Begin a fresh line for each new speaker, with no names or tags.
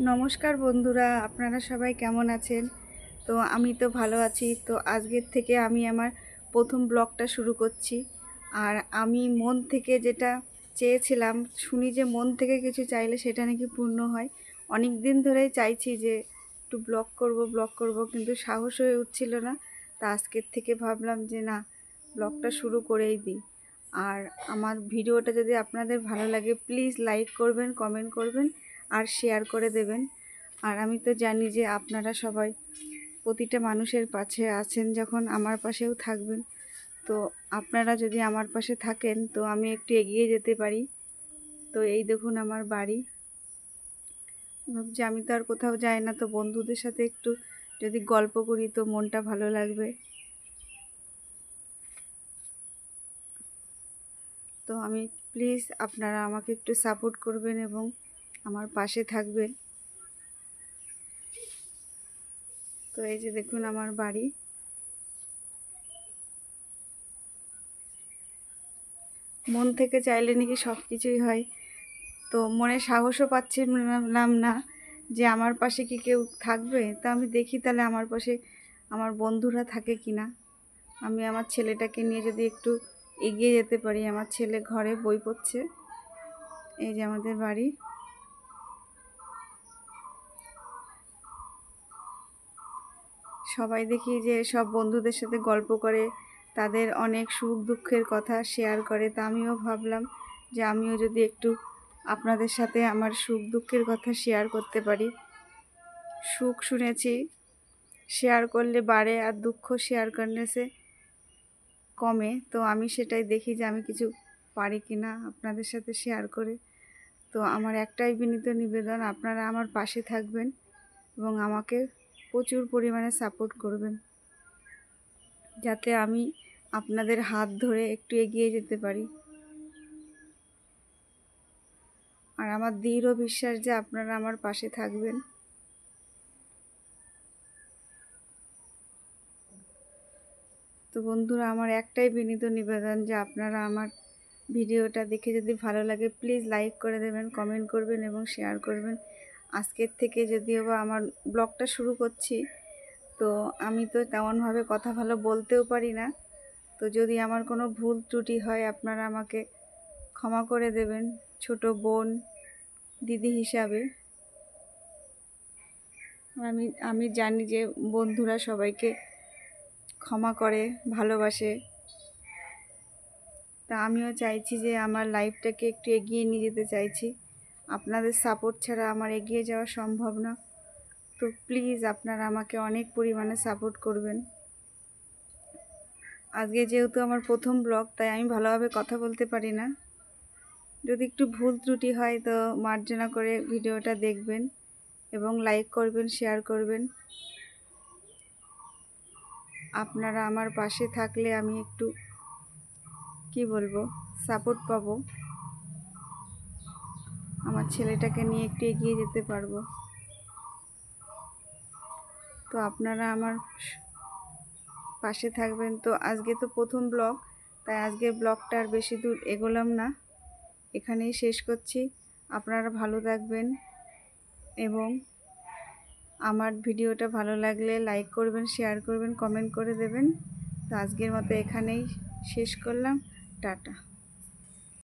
নমস্কার বন্ধুরা, আপনারা সবাই কেমন আছেন? তো আমি তো ভালো আছি। তো আজকের থেকে আমি আমার প্রথম ব্লগটা শুরু করছি। আর আমি মন থেকে যেটা চেয়েছিলাম, শুনি যে মন থেকে কিছু চাইলে সেটা নাকি পূর্ণ হয়। অনেক দিন ধরেই চাইছি যে একটু ব্লগ করব, কিন্তু সাহস হয়ে উঠছিল না। তা আজকের থেকে ভাবলাম যে না, ব্লগটা শুরু করেই দিই। আর আমার ভিডিওটা যদি আপনাদের ভালো লাগে প্লিজ লাইক করবেন, কমেন্ট করবেন আর শেয়ার করে দেবেন। আর আমি তো জানি যে আপনারা সবাই প্রতিটা মানুষের পাশে আছেন, যখন আমার পাশেও থাকবেন। তো আপনারা যদি আমার পাশে থাকেন তো আমি একটু এগিয়ে যেতে পারি। তো এই দেখুন আমার বাড়ি। ভাবছি আমি তো আর কোথাও যাই না, তো বন্ধুদের সাথে একটু যদি গল্প করি তো মনটা ভালো লাগবে। তো আমি প্লিজ আপনারা আমাকে একটু সাপোর্ট করবেন এবং আমার পাশে থাকবেন। তো এই যে দেখুন আমার বাড়ি। মন থেকে চাইলে নাকি সব কিছুই হয়। তো মনে সাহসও পাচ্ছিলাম না যে আমার পাশে কি কেউ থাকবে। তা আমি দেখি তাহলে আমার পাশে আমার বন্ধুরা থাকে কি না। আমি আমার ছেলেটাকে নিয়ে যদি একটু এগিয়ে যেতে পারি। আমার ছেলে ঘরে বই পড়ছে। এই যে আমাদের বাড়ি। সবাই দেখি যে সব বন্ধুদের সাথে গল্প করে, তাদের অনেক সুখ দুঃখের কথা শেয়ার করে। তা আমিও ভাবলাম যে আমিও যদি একটু আপনাদের সাথে আমার সুখ দুঃখের কথা শেয়ার করতে পারি। সুখ শুনেছি শেয়ার করলে বাড়ে, আর দুঃখ শেয়ার করলে সে কমে। তো আমি সেটাই দেখি যে আমি কিছু পারি কি না আপনাদের সাথে শেয়ার করে। তো আমার একটাই বিনীত নিবেদন, আপনারা আমার পাশে থাকবেন এবং আমাকে প্রচুর পরিমাণে সাপোর্ট করবেন, যাতে আমি আপনাদের হাত ধরে একটু এগিয়ে যেতে পারি। আর আমার দৃঢ় বিশ্বাস যে আপনারা আমার পাশে থাকবেন। তো বন্ধুরা, আমার একটাই বিনীত নিবেদন যে আপনারা আমার ভিডিওটা দেখে যদি ভালো লাগে প্লিজ লাইক করে দেবেন, কমেন্ট করবেন এবং শেয়ার করবেন। আজকের থেকে যদিও বা আমার ব্লগটা শুরু করছি, তো আমি তো তেমনভাবে কথা ভালো বলতেও পারি না। তো যদি আমার কোনো ভুল ত্রুটি হয় আপনারা আমাকে ক্ষমা করে দেবেন, ছোট বোন দিদি হিসাবে। আমি জানি যে বন্ধুরা সবাইকে ক্ষমা করে, ভালোবাসে। তা আমিও চাইছি যে আমার লাইফটাকে একটু এগিয়ে নিয়ে যেতে চাইছি। আপনাদের সাপোর্ট ছাড়া আমার এগিয়ে যাওয়া সম্ভব না। তো প্লিজ আপনারা আমাকে অনেক পরিমাণে সাপোর্ট করবেন। আজকে যেহেতু আমার প্রথম ব্লগ, তাই আমি ভালোভাবে কথা বলতে পারি না। যদি একটু ভুল ত্রুটি হয় তো মার্জনা করে ভিডিওটা দেখবেন এবং লাইক করবেন, শেয়ার করবেন। আপনারা আমার পাশে থাকলে আমি একটু কি বলবো, সাপোর্ট পাবো। আমার ছেলেটাকে নিয়ে একটু এগিয়ে যেতে পারবো। তো আপনারা আমার পাশে থাকবেন। তো আজকে তো প্রথম ব্লগ, তাই আজকে ব্লগটা আর বেশি দূর এগোলাম না, এখানেই শেষ করছি। আপনারা ভালো থাকবেন এবং আমার ভিডিওটা ভালো লাগলে লাইক করবেন, শেয়ার করবেন, কমেন্ট করে দেবেন। তো আজকের মতো এখানেই শেষ করলাম। টাটা।